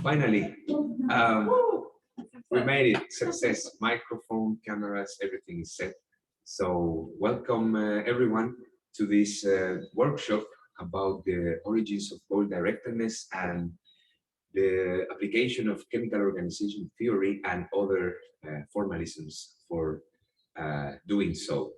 Finally, we made it. Success. Microphone, cameras, everything is set. So welcome everyone to this workshop about the origins of goal-directedness and the application of chemical organization theory and other formalisms for doing so.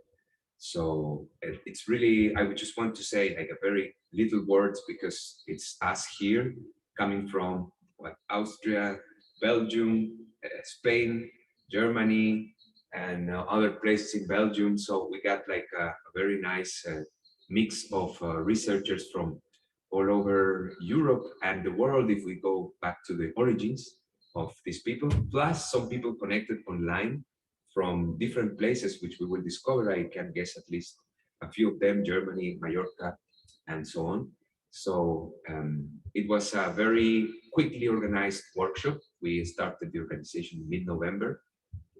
So it's really, I would just want to say like a very little words because it's us here coming from what, Austria, Belgium, Spain, Germany, and other places in Belgium. So we got like a very nice mix of researchers from all over Europe and the world if we go back to the origins of these people, plus some people connected online from different places, which we will discover. I can guess at least a few of them, Germany, Mallorca, and so on. So it was a very quickly organized workshop. We started the organization mid-November,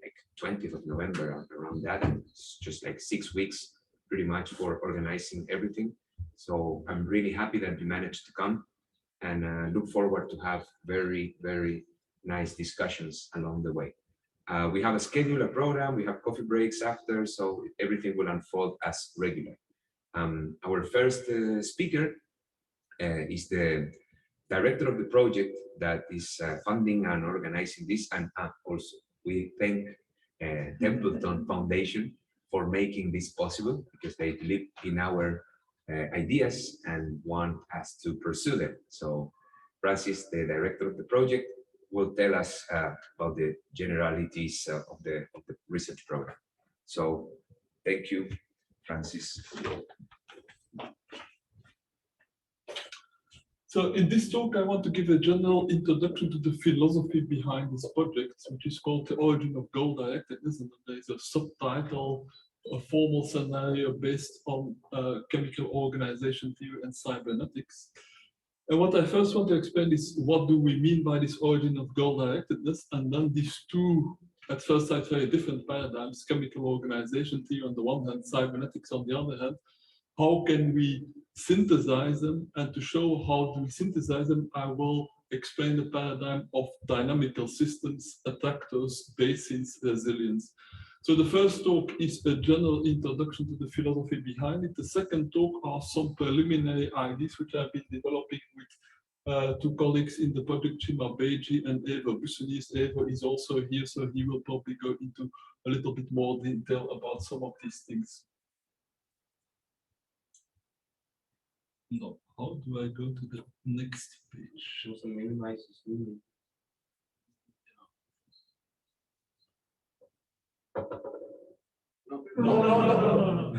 like 20th of November, around that. And it's just like 6 weeks pretty much for organizing everything. So I'm really happy that you managed to come and look forward to have very, very nice discussions along the way. We have a schedule, a program, we have coffee breaks after, so everything will unfold as regular. Our first speaker is the director of the project that is funding and organizing this, and also we thank Templeton Foundation for making this possible, because they believe in our ideas and want us to pursue them. So Francis, the director of the project, will tell us about the generalities of the research program. So thank you, Francis. So in this talk, I want to give a general introduction to the philosophy behind this project, which is called The Origin of Goal-directedness, and there is a subtitle, a formal scenario based on chemical organization theory and cybernetics. And what I first want to explain is what do we mean by this origin of goal-directedness, and then these two, at first sight, very different paradigms, chemical organization theory on the one hand, cybernetics on the other hand, how can we synthesize them? And to show how do we synthesize them, I will explain the paradigm of dynamical systems, attractors, basins, resilience. So the first talk is a general introduction to the philosophy behind it. The second talk are some preliminary ideas which I've been developing with two colleagues in the project, Chima Beji and Evo Bussenis. Evo is also here, so he will probably go into a little bit more detail about some of these things. No, how do I go to the next page? Also minimize the zoom. No.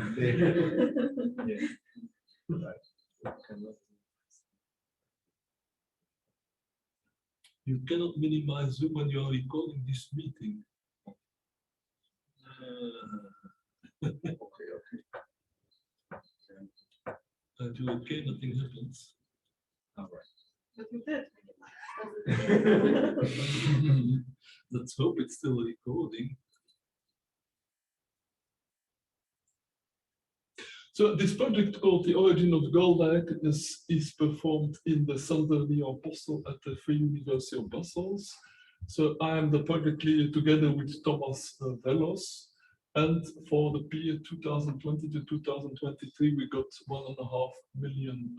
You cannot minimize Zoom when you are recording this meeting. Okay. And you okay, nothing happens. All right. But you did. Let's hope it's still recording. So this project called The Origin of Goal-directedness is performed in the Centre Lyon Postel at the Free University of Brussels. So I am the project leader together with Thomas Velos. And for the period 2020 to 2023, we got $1.5 million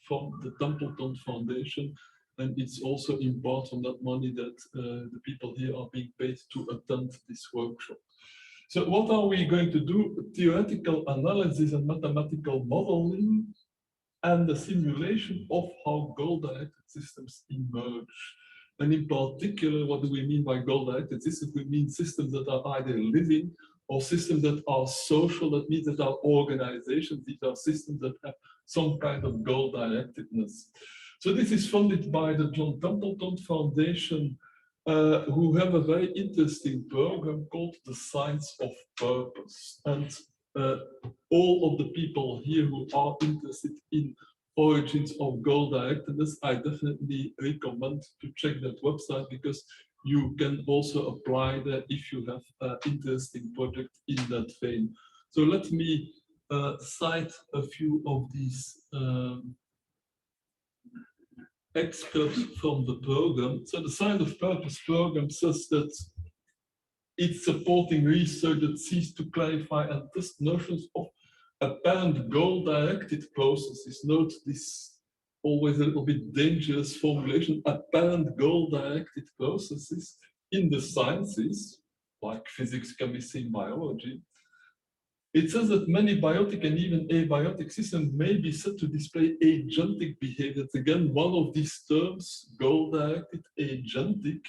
from the Templeton Foundation. And it's also in part from that money that the people here are being paid to attend this workshop. So what are we going to do? Theoretical analysis and mathematical modeling and the simulation of how goal-directed systems emerge. And in particular, what do we mean by goal-directed systems? We mean systems that are either living or systems that are social. That means that are organizations. These are systems that have some kind of goal-directedness. So this is funded by the John Templeton Foundation, who have a very interesting program called the Science of Purpose. And all of the people here who are interested in origins of goal-directedness, I definitely recommend to check that website, because you can also apply there if you have an interesting project in that vein. So let me cite a few of these expert from the program. So the Sign of Purpose program says that it's supporting research that seeks to clarify and test notions of apparent goal-directed processes. Note this always a little bit dangerous formulation, apparent goal-directed processes in the sciences, like physics, chemistry, biology. It says that many biotic and even abiotic systems may be said to display agentic behavior. That's again one of these terms, goal-directed, agentic,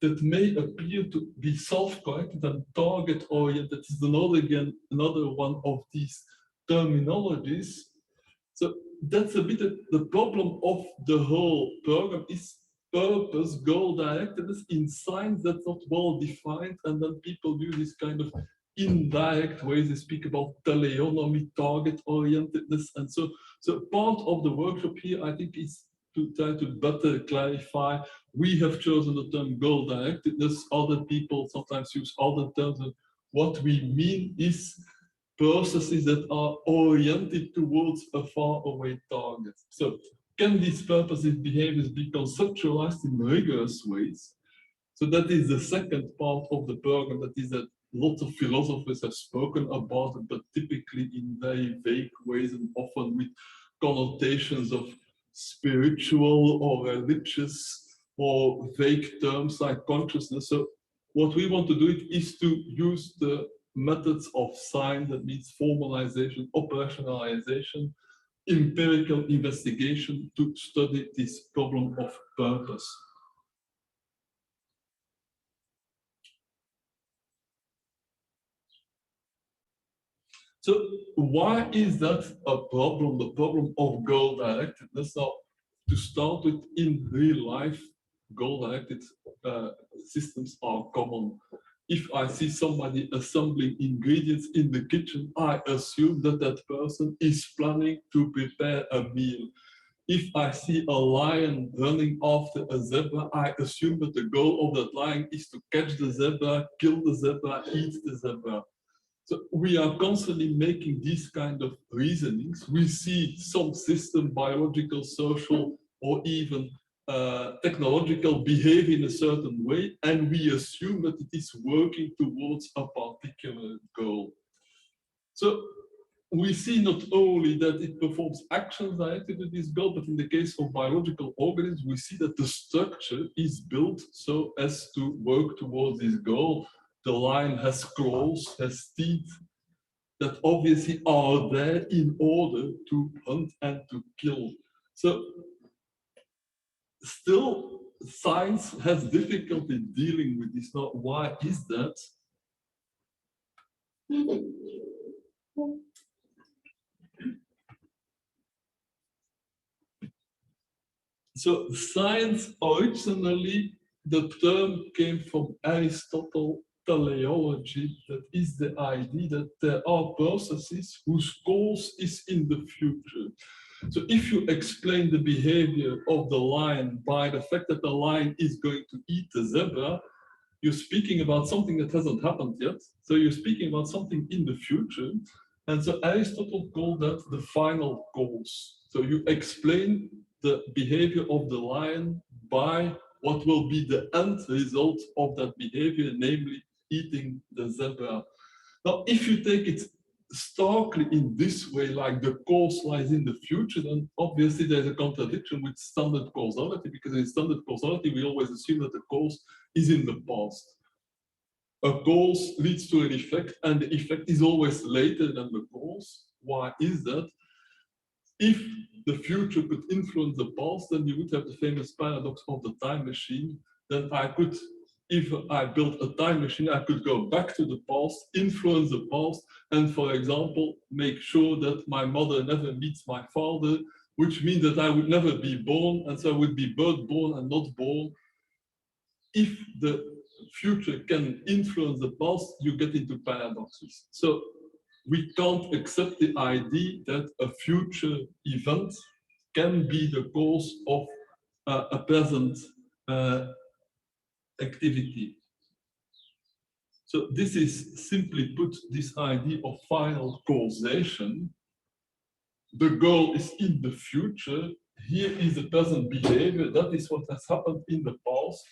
that may appear to be self-corrected and target-oriented. Is another one of these terminologies. So that's a bit the problem of the whole program is purpose, goal-directedness in science that's not well defined, and then people use this kind of indirect ways. They speak about teleonomy, target-orientedness, and so part of the workshop here, I think, is to try to better clarify. We have chosen the term goal-directedness. Other people sometimes use other terms, and what we mean is processes that are oriented towards a faraway target. So can these purposive behaviors be conceptualized in rigorous ways? So that is the second part of the program. That is that lots of philosophers have spoken about it, but typically in very vague ways and often with connotations of spiritual or religious or vague terms like consciousness. So what we want to do is to use the methods of science, that means formalization, operationalization, empirical investigation to study this problem of purpose. So why is that a problem, the problem of goal-directedness? Now, to start with, in real life, goal-directed systems are common. If I see somebody assembling ingredients in the kitchen, I assume that that person is planning to prepare a meal. If I see a lion running after a zebra, I assume that the goal of that lion is to catch the zebra, kill the zebra, eat the zebra. So we are constantly making these kind of reasonings. We see some system, biological, social, or even technological behave in a certain way, and we assume that it is working towards a particular goal. So we see not only that it performs actions directed to this goal, but in the case of biological organisms, we see that the structure is built so as to work towards this goal. The lion has claws, has teeth that obviously are there in order to hunt and to kill. So still, science has difficulty dealing with this. Now, why is that? So science originally, the term came from Aristotle, teleology. That is the idea that there are processes whose cause is in the future. So if you explain the behavior of the lion by the fact that the lion is going to eat the zebra, you're speaking about something that hasn't happened yet. So you're speaking about something in the future. And so Aristotle called that the final cause. So you explain the behavior of the lion by what will be the end result of that behavior, namely eating the zebra. Now, if you take it starkly in this way, like the cause lies in the future, then obviously there's a contradiction with standard causality, because in standard causality, we always assume that the cause is in the past. A cause leads to an effect, and the effect is always later than the cause. Why is that? If the future could influence the past, then you would have the famous paradox of the time machine. Then I could, if I built a time machine, I could go back to the past, influence the past, and for example, make sure that my mother never meets my father, which means that I would never be born, and so I would be both born and not born. If the future can influence the past, you get into paradoxes. So we can't accept the idea that a future event can be the cause of a present activity. So this is simply put this idea of final causation. The goal is in the future. here is the present behavior. That is what has happened in the past.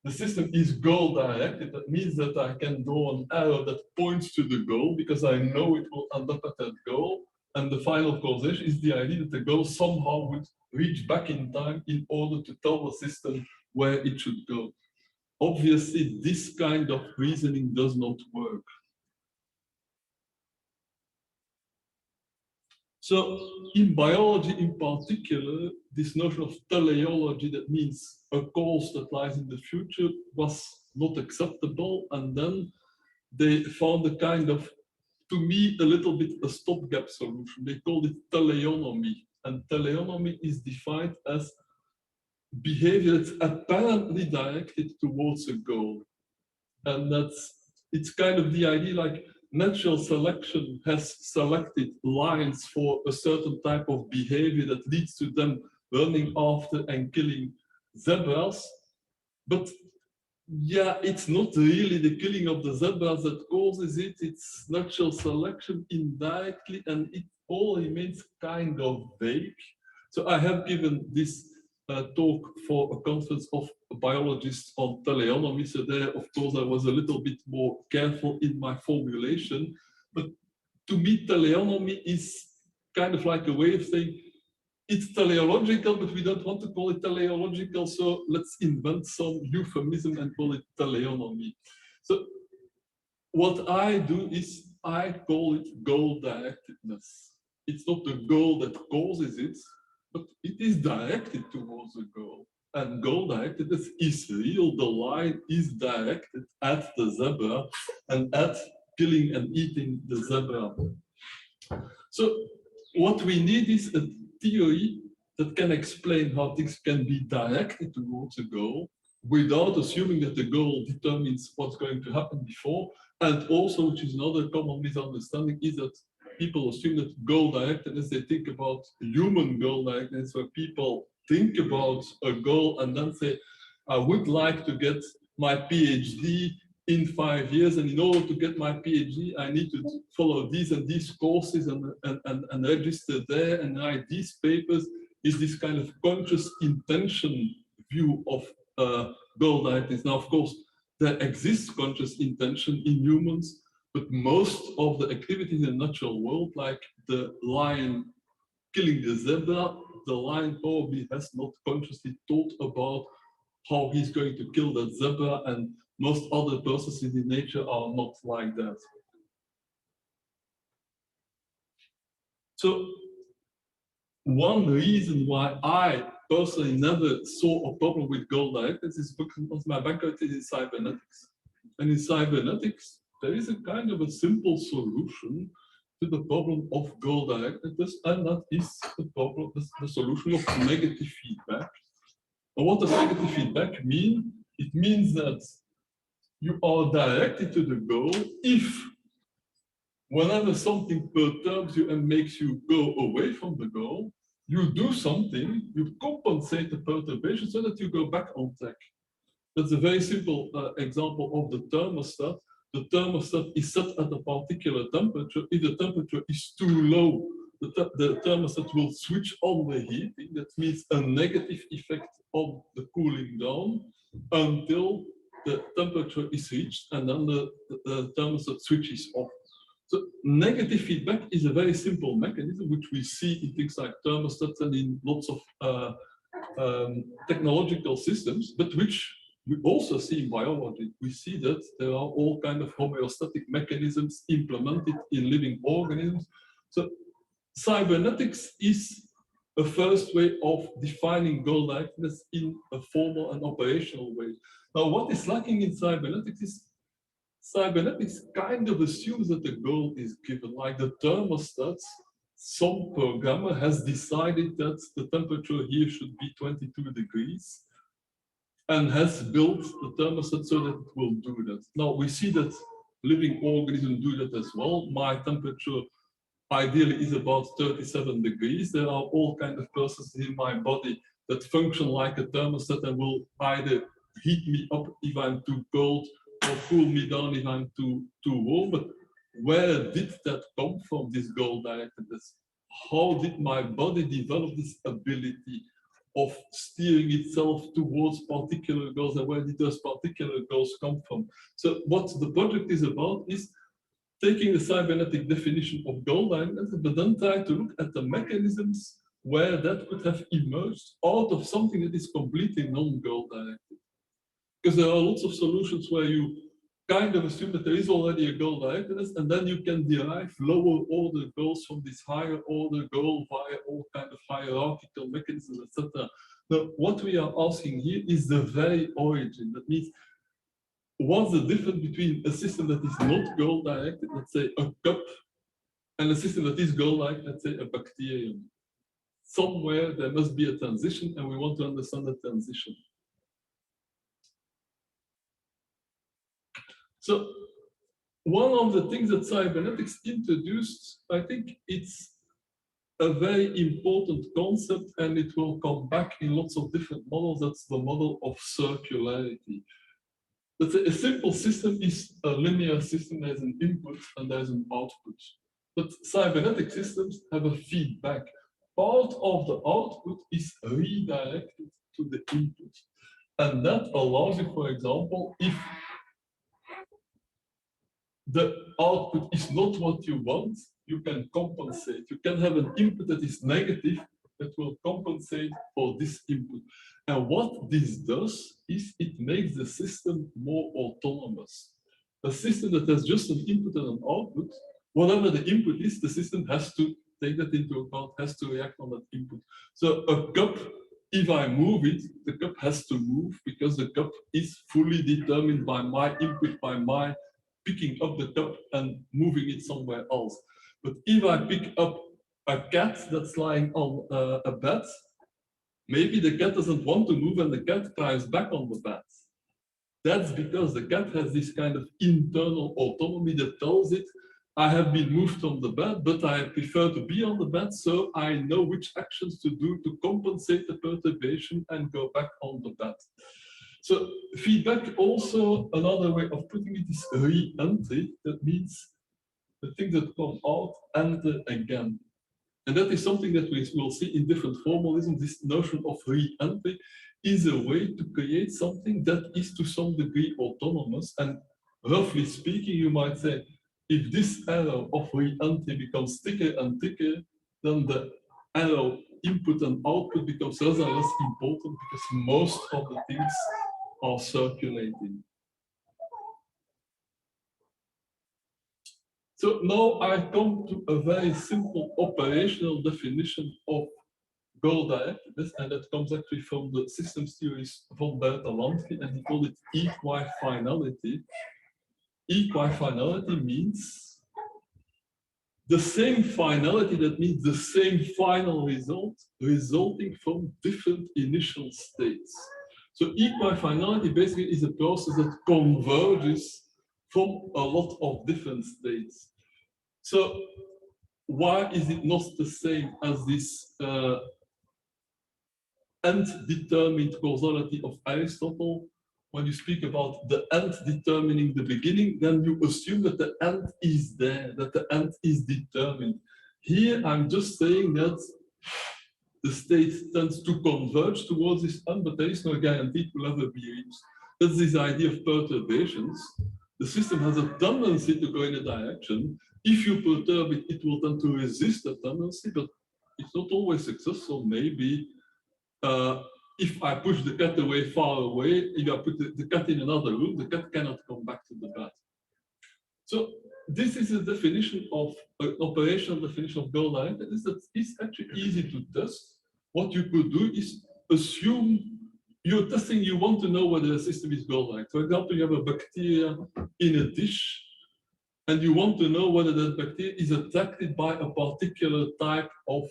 The system is goal-directed. That means that I can draw an arrow that points to the goal because I know it will end up at that goal. And the final causation is the idea that the goal somehow would reach back in time in order to tell the system where it should go. Obviously, this kind of reasoning does not work. So in biology in particular, this notion of teleology, that means a cause that lies in the future, was not acceptable. And then they found a kind of, to me, a little bit a stopgap solution. They called it teleonomy. And teleonomy is defined as behavior that's apparently directed towards a goal. And it's kind of the idea like natural selection has selected lions for a certain type of behavior that leads to them running after and killing zebras. But yeah, it's not really the killing of the zebras that causes it, it's natural selection indirectly, and it all remains kind of vague. So I have given this talk for a conference of biologists on teleonomy. So there, of course, I was a little bit more careful in my formulation. But to me, teleonomy is kind of like a way of saying it's teleological, but we don't want to call it teleological. So let's invent some euphemism and call it teleonomy. So what I do is I call it goal-directedness. It's not the goal that causes it, but it is directed towards a goal. And goal-directedness is real. The line is directed at the zebra and at killing and eating the zebra. So what we need is a theory that can explain how things can be directed towards a goal without assuming that the goal determines what's going to happen before. And also, which is another common misunderstanding, is that people assume that goal-directedness, they think about human goal-directedness, where people think about a goal and then say, I would like to get my PhD in 5 years, and in order to get my PhD, I need to follow these and these courses and register there and write these papers. Is this kind of conscious intention view of goal-directedness. Now, of course, there exists conscious intention in humans, but most of the activities in the natural world, like the lion killing the zebra, the lion probably has not consciously thought about how he's going to kill that zebra, and most other processes in nature are not like that. So one reason why I personally never saw a problem with goal-directedness is because my background is in cybernetics. And in cybernetics, there is a kind of a simple solution to the problem of goal-directedness, and that is the problem, the solution of negative feedback. And what does negative feedback mean? It means that you are directed to the goal if, whenever something perturbs you and makes you go away from the goal, you do something, you compensate the perturbation so that you go back on track. That's a very simple example of the thermostat. The thermostat is set at a particular temperature. If the temperature is too low, the thermostat will switch on the heating. That means a negative effect on the cooling down until the temperature is reached, and then the thermostat switches off. So negative feedback is a very simple mechanism which we see in things like thermostats and in lots of technological systems, but which we also see in biology. We see that there are all kinds of homeostatic mechanisms implemented in living organisms. So cybernetics is a first way of defining goal-directedness in a formal and operational way. Now, what is lacking in cybernetics is cybernetics kind of assumes that the goal is given, like the thermostats. Some programmer has decided that the temperature here should be 22 degrees and has built the thermostat so that it will do that. Now, we see that living organisms do that as well. My temperature ideally is about 37 degrees. There are all kinds of processes in my body that function like a thermostat and will either heat me up if I'm too cold or cool me down if I'm too warm. But where did that come from, this goal-directedness? how did my body develop this ability of steering itself towards particular goals, and where did those particular goals come from? So what the project is about is taking the cybernetic definition of goal-directedness, but then try to look at the mechanisms where that could have emerged out of something that is completely non-goal-directed. Because there are lots of solutions where you kind of assume that there is already a goal-directedness, and then you can derive lower order goals from this higher order goal via all kind of hierarchical mechanisms, etc. Now, what we are asking here is the very origin. That means, what's the difference between a system that is not goal-directed, let's say a cup, and a system that is goal-directed, let's say a bacterium? Somewhere there must be a transition, and we want to understand the transition. So one of the things that cybernetics introduced, I think it's a very important concept, and it will come back in lots of different models. That's the model of circularity. Let's say a simple system is a linear system. There's an input and there's an output. But cybernetic systems have a feedback. Part of the output is redirected to the input. And that allows you, for example, if the output is not what you want, you can compensate. You can have an input that is negative that will compensate for this input. And what this does is it makes the system more autonomous. A system that has just an input and an output, whatever the input is, the system has to take that into account, has to react on that input. So a cup, if I move it, the cup has to move because the cup is fully determined by my input, by my picking up the cup and moving it somewhere else. But if I pick up a cat that's lying on a bed, maybe the cat doesn't want to move and the cat climbs back on the bed. That's because the cat has this kind of internal autonomy that tells it, I have been moved from the bed, but I prefer to be on the bed, so I know which actions to do to compensate the perturbation and go back on the bed. So feedback, also another way of putting it, is re-entry. That means the things that come out enter again. And that is something that we will see in different formalisms. This notion of re-entry is a way to create something that is to some degree autonomous. And roughly speaking, you might say, if this arrow of re-entry becomes thicker and thicker, then the arrow input and output becomes less and less important because most of the things are circulating. So now I come to a very simple operational definition of goal-directedness, and that comes actually from the systems theories von Bertalanffy, and he called it equifinality. Equifinality means the same finality, that means the same final result resulting from different initial states. So equifinality basically is a process that converges from a lot of different states. So why is it not the same as this end-determined causality of Aristotle? When you speak about the end determining the beginning, then you assume that the end is there, that the end is determined. Here, I'm just saying that the state tends to converge towards this end, but there is no guarantee it will ever be reached. That's this idea of perturbations. The system has a tendency to go in a direction. If you perturb it, it will tend to resist the tendency, but it's not always successful. Maybe if I push the cat away far away, if I put the cat in another room, the cat cannot come back to the bed. So this is a definition of an operational definition of goal-directedness that is actually easy to test. What you could do is assume you're testing, you want to know whether the system is goal-directed. For example, you have a bacteria in a dish, and you want to know whether that bacteria is attracted by a particular type of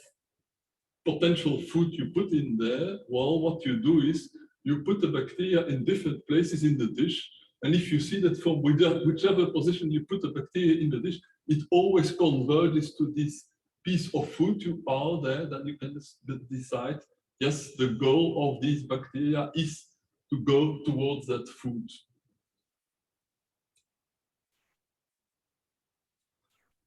potential food you put in there. Well, what you do is you put the bacteria in different places in the dish, and if you see that from whichever position you put the bacteria in the dish, it always converges to this piece of food you are there, then you can decide, yes, the goal of these bacteria is to go towards that food.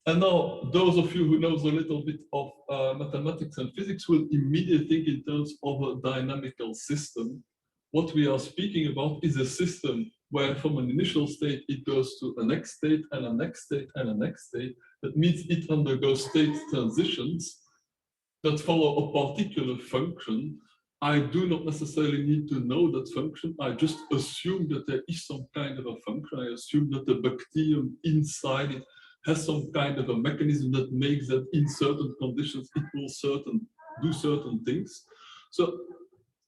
And now, those of you who knows a little bit of mathematics and physics will immediately think in terms of a dynamical system. What we are speaking about is a system where from an initial state, it goes to a next state and a next state and a next state. That means it undergoes state transitions that follow a particular function. I do not necessarily need to know that function. I just assume that there is some kind of a function. I assume that the bacterium inside it has some kind of a mechanism that makes that in certain conditions it will do certain things. So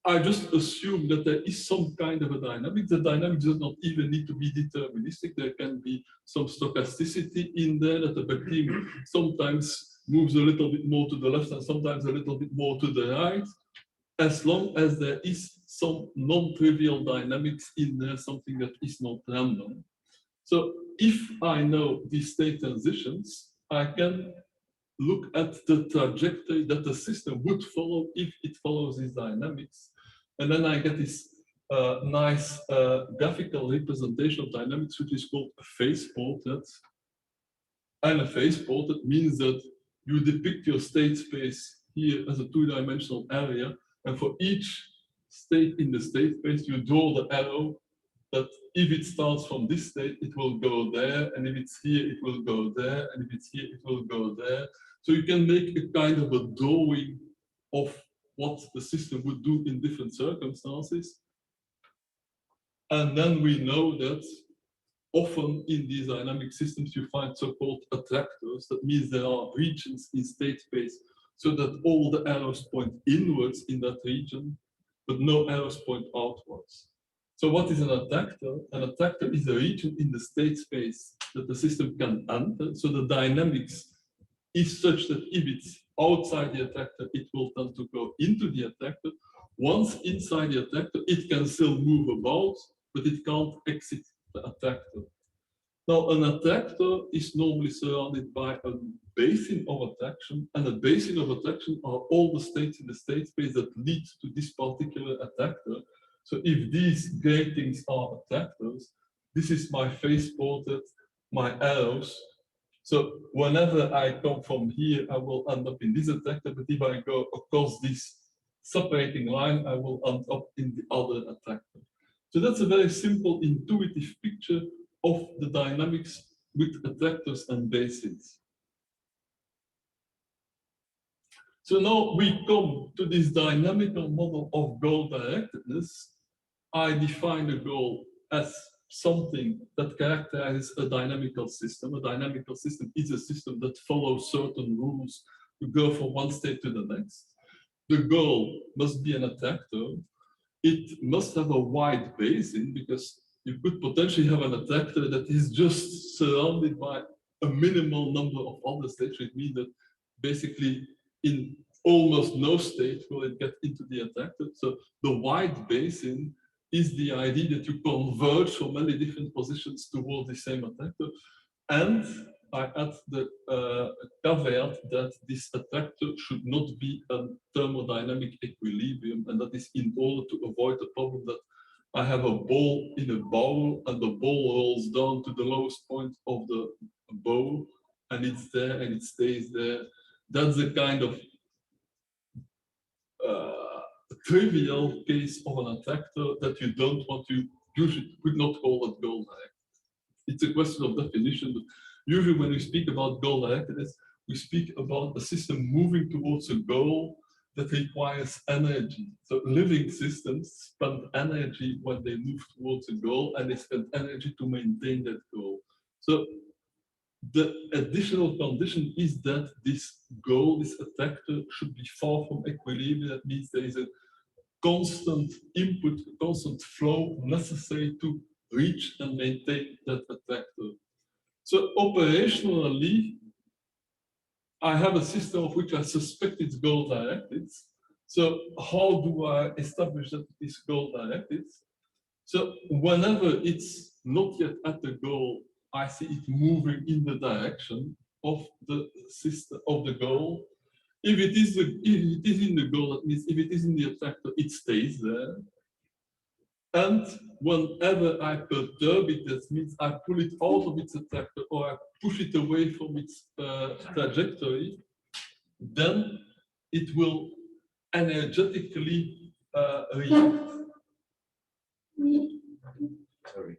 I just assume that there is some kind of a dynamic. The dynamic does not even need to be deterministic. There can be some stochasticity in there, that the bacterium sometimes moves a little bit more to the left and sometimes a little bit more to the right, as long as there is some non-trivial dynamics in there, something that is not random. So if I know these state transitions, I can look at the trajectory that the system would follow if it follows these dynamics. And then I get this nice graphical representation of dynamics, which is called a phase portrait. And a phase portrait means that you depict your state space here as a two-dimensional area. And for each state in the state space, you draw the arrow that if it starts from this state, it will go there. And if it's here, it will go there. And if it's here, it will go there. So you can make a kind of a drawing of what the system would do in different circumstances. And then we know that often in these dynamic systems, you find so-called attractors. That means there are regions in state space so that all the arrows point inwards in that region, but no arrows point outwards. So what is an attractor? An attractor is a region in the state space that the system can enter. So the dynamics is such that if it's outside the attractor, it will tend to go into the attractor. Once inside the attractor, it can still move about, but it can't exit the attractor. Now, an attractor is normally surrounded by a basin of attraction, and a basin of attraction are all the states in the state space that lead to this particular attractor. So if these gratings are attractors, this is my phase portrait, my arrows. So whenever I come from here, I will end up in this attractor, but if I go across this separating line, I will end up in the other attractor. So that's a very simple, intuitive picture of the dynamics with attractors and basins. So now we come to this dynamical model of goal-directedness. I define a goal as something that characterizes a dynamical system. A dynamical system is a system that follows certain rules to go from one state to the next. The goal must be an attractor. It must have a wide basin, because you could potentially have an attractor that is just surrounded by a minimal number of other states, which means that basically in almost no state will it get into the attractor. So the wide basin is the idea that you converge from many different positions towards the same attractor. And I add the caveat that this attractor should not be a thermodynamic equilibrium, and that is in order to avoid the problem that I have a ball in a bowl and the ball rolls down to the lowest point of the bowl and it's there and it stays there. That's the kind of trivial case of an attractor that you don't want to, usually could not call it goal-directed. It's a question of definition, but usually when we speak about goal-directedness, we speak about a system moving towards a goal that requires energy. So living systems spend energy when they move towards a goal, and they spend energy to maintain that goal. So the additional condition is that this goal, this attractor, should be far from equilibrium. That means there is a constant input, a constant flow necessary to reach and maintain that attractor. So operationally, I have a system of which I suspect it's goal-directed. So how do I establish that it's goal-directed? So whenever it's not yet at the goal, I see it moving in the direction of the system of the goal. If it is in the goal, that means if it is in the attractor, it stays there. And whenever I perturb it, that means I pull it out of its attractor or I push it away from its trajectory, then it will energetically react. Sorry.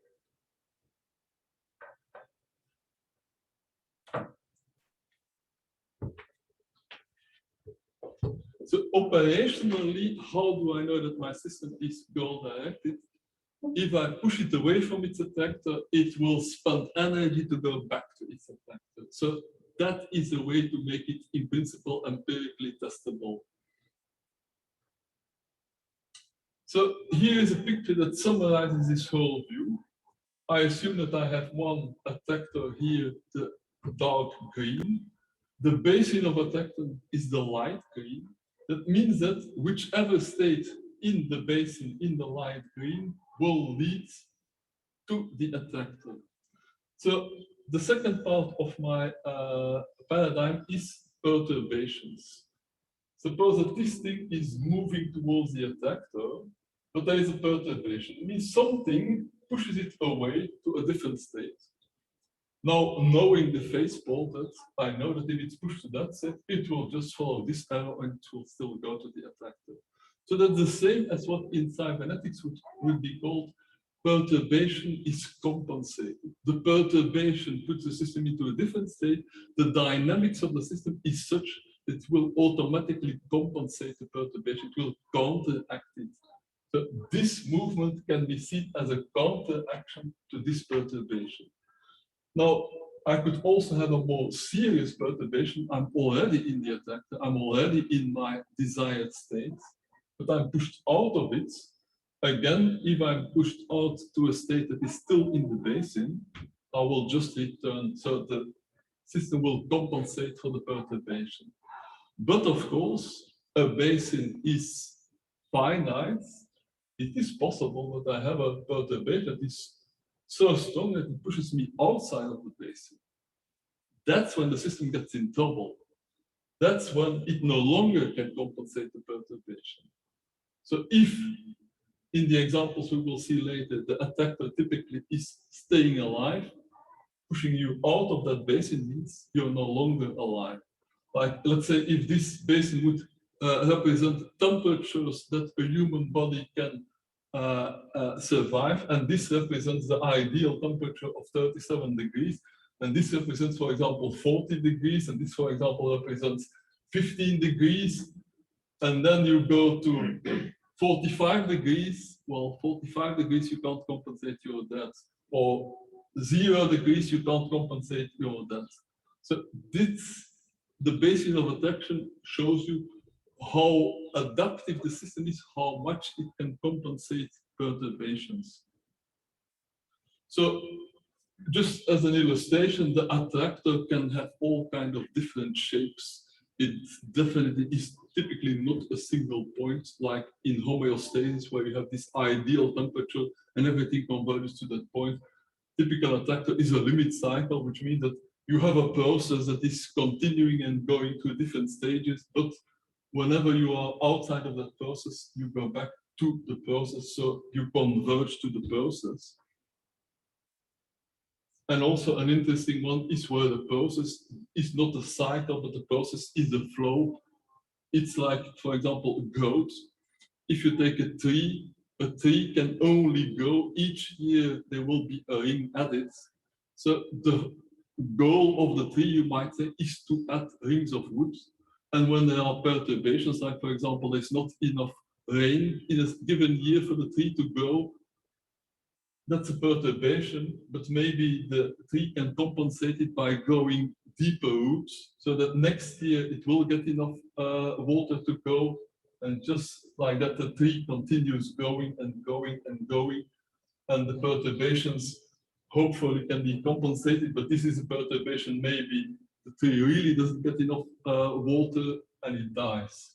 So operationally, how do I know that my system is goal-directed? If I push it away from its attractor, it will spend energy to go back to its attractor. So that is a way to make it, in principle, empirically testable. So here is a picture that summarizes this whole view. I assume that I have one attractor here, the dark green. The basin of attractor is the light green. That means that whichever state in the basin in the light green will lead to the attractor. So the second part of my paradigm is perturbations. Suppose that this thing is moving towards the attractor, but there is a perturbation. It means something pushes it away to a different state. Now, knowing the phase portrait, I know that if it's pushed to that state, it will just follow this arrow and it will still go to the attractor. So that's the same as what in cybernetics would be called perturbation is compensated. The perturbation puts the system into a different state. The dynamics of the system is such that it will automatically compensate the perturbation. It will counteract it. So this movement can be seen as a counteraction to this perturbation. Now, I could also have a more serious perturbation. I'm already in the attractor. I'm already in my desired state, but I'm pushed out of it. Again, if I'm pushed out to a state that is still in the basin, I will just return. So the system will compensate for the perturbation. But of course, a basin is finite. It is possible that I have a perturbation that is so strong that it pushes me outside of the basin. That's when the system gets in trouble. That's when it no longer can compensate the perturbation. So if, in the examples we will see later, the attractor typically is staying alive, pushing you out of that basin means you're no longer alive. Like, let's say if this basin would represent temperatures that a human body can survive, and this represents the ideal temperature of 37 degrees, and this represents, for example, 40 degrees, and this, for example, represents 15 degrees, and then you go to 45 degrees, well, 45 degrees you can't compensate your death, or 0 degrees you can't compensate your death. So this, the basis of attraction shows you how adaptive the system is, how much it can compensate perturbations. So just as an illustration, the attractor can have all kinds of different shapes. It definitely is typically not a single point, like in homeostasis, where you have this ideal temperature and everything converges to that point. Typical attractor is a limit cycle, which means that you have a process that is continuing and going through different stages, but whenever you are outside of that process, you go back to the process, so you converge to the process. And also an interesting one is where the process is not a cycle, but the process is a flow. It's like, for example, growth. If you take a tree can only grow. Each year there will be a ring added. So the goal of the tree, you might say, is to add rings of wood. And when there are perturbations, like for example, there's not enough rain in a given year for the tree to grow, that's a perturbation, but maybe the tree can compensate it by growing deeper roots, so that next year it will get enough water to grow, and just like that, the tree continues growing and going and going, and the perturbations hopefully can be compensated, but this is a perturbation, maybe the tree really doesn't get enough water and it dies.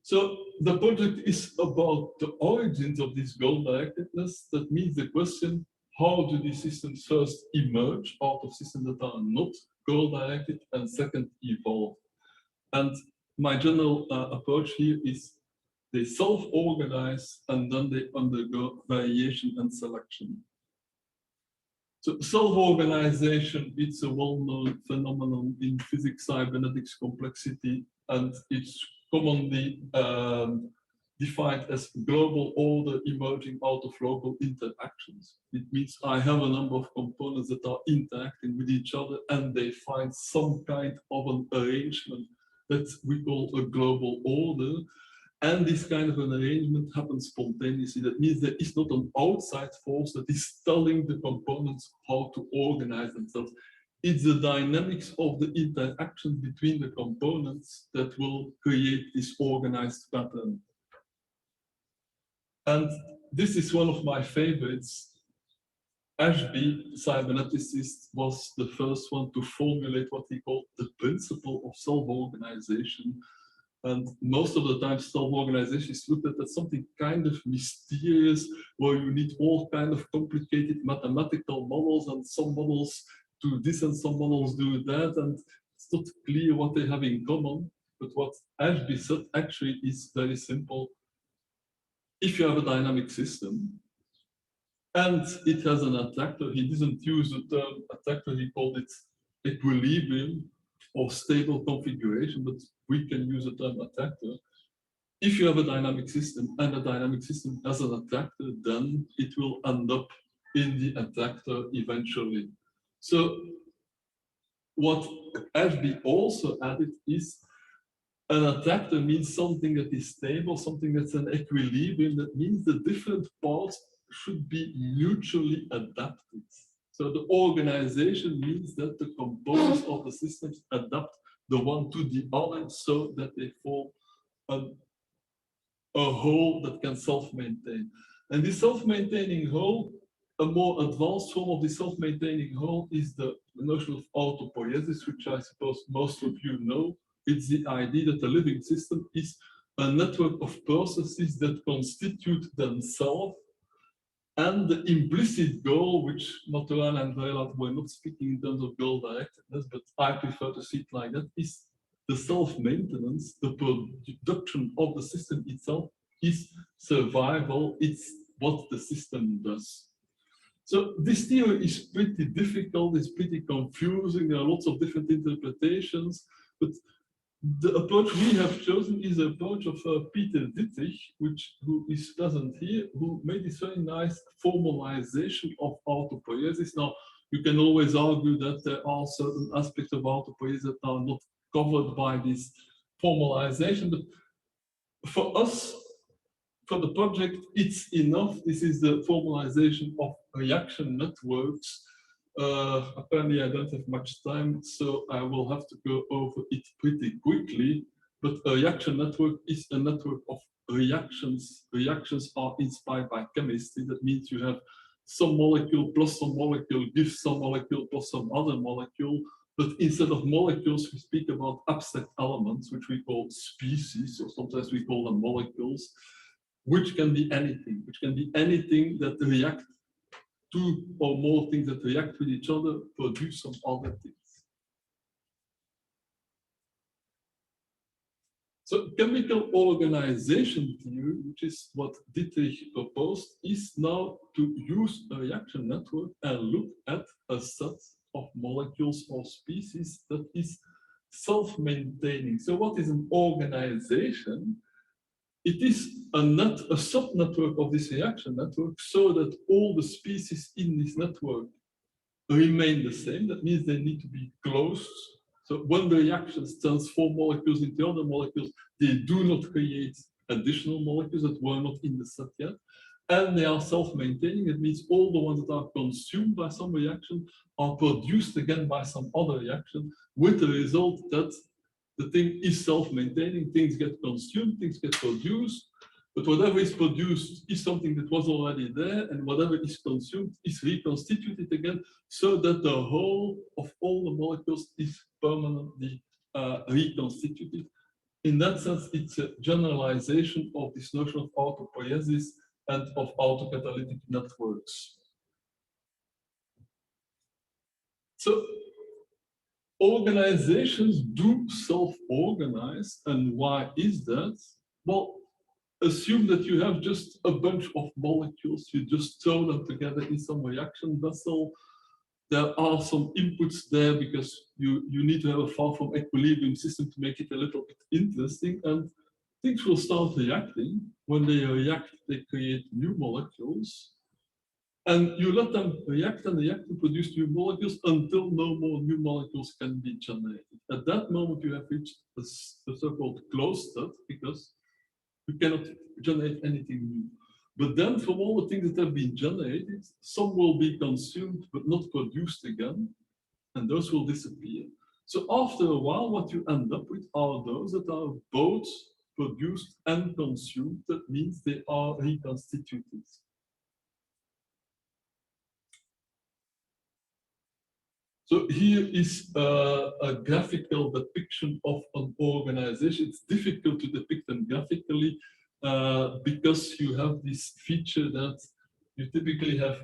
So the project is about the origins of this goal-directedness. That means the question, how do these systems first emerge out of systems that are not goal-directed, and second, evolve? And my general approach here is they self-organize and then they undergo variation and selection. So self-organization, it's a well-known phenomenon in physics, cybernetics, complexity, and it's commonly defined as global order emerging out of local interactions. It means I have a number of components that are interacting with each other and they find some kind of an arrangement that we call a global order. And this kind of an arrangement happens spontaneously. That means there is not an outside force that is telling the components how to organize themselves. It's the dynamics of the interaction between the components that will create this organized pattern. And this is one of my favorites. Ashby, cyberneticist, was the first one to formulate what he called the principle of self-organization. And most of the time, self-organization is looked at as something kind of mysterious, where you need all kind of complicated mathematical models, and some models do this and some models do that, and it's not clear what they have in common. But what Ashby said actually is very simple. If you have a dynamic system, and it has an attractor, he didn't use the term attractor, he called it equilibrium or stable configuration, but we can use the term attractor. If you have a dynamic system and a dynamic system has an attractor, then it will end up in the attractor eventually. So what Ashby also added is an attractor means something that is stable, something that's an equilibrium. That means the different parts should be mutually adapted. So the organization means that the components of the systems adapt the one to the other so that they form a whole that can self-maintain. And this self-maintaining whole, a more advanced form of the self-maintaining whole is the notion of autopoiesis, which I suppose most of you know. It's the idea that a living system is a network of processes that constitute themselves. And the implicit goal, which Matoran and Violet were not speaking in terms of goal-directedness, but I prefer to see it like that, is the self-maintenance, the production of the system itself is survival, it's what the system does. So this theory is pretty difficult, it's pretty confusing, there are lots of different interpretations, but the approach we have chosen is the approach of Peter Dittrich, who is present here, who made this very nice formalization of autopoiesis. Now, you can always argue that there are certain aspects of autopoiesis that are not covered by this formalization, but for us, for the project, it's enough. This is the formalization of reaction networks. Apparently, I don't have much time, so I will have to go over it pretty quickly. But a reaction network is a network of reactions. Reactions are inspired by chemistry. That means you have some molecule plus some molecule gives some molecule plus some other molecule. But instead of molecules, we speak about abstract elements, which we call species, or sometimes we call them molecules, which can be anything, that react. Two or more things that react with each other produce some other things. So chemical organization theory, which is what Dittrich proposed, is now to use a reaction network and look at a set of molecules or species that is self-maintaining. So what is an organization? It is a sub-network of this reaction network so that all the species in this network remain the same. That means they need to be closed. So when the reactions transform molecules into other molecules, they do not create additional molecules that were not in the set yet. And they are self-maintaining. It means all the ones that are consumed by some reaction are produced again by some other reaction, with the result that the thing is self-maintaining, things get consumed, things get produced, but whatever is produced is something that was already there, and whatever is consumed is reconstituted again, so that the whole of all the molecules is permanently reconstituted. In that sense, it's a generalization of this notion of autopoiesis and of autocatalytic networks. So, organizations do self-organize, and why is that? Well, assume that you have just a bunch of molecules, you just throw them together in some reaction vessel. There are some inputs there because you need to have a far from equilibrium system to make it a little bit interesting, and things will start reacting. When they react, they create new molecules. And you let them react and react to produce new molecules until no more new molecules can be generated. At that moment, you have reached the so-called closed state because you cannot generate anything new. But then from all the things that have been generated, some will be consumed but not produced again, and those will disappear. So after a while, what you end up with are those that are both produced and consumed. That means they are reconstituted. So here is a graphical depiction of an organization. It's difficult to depict them graphically because you have this feature that you typically have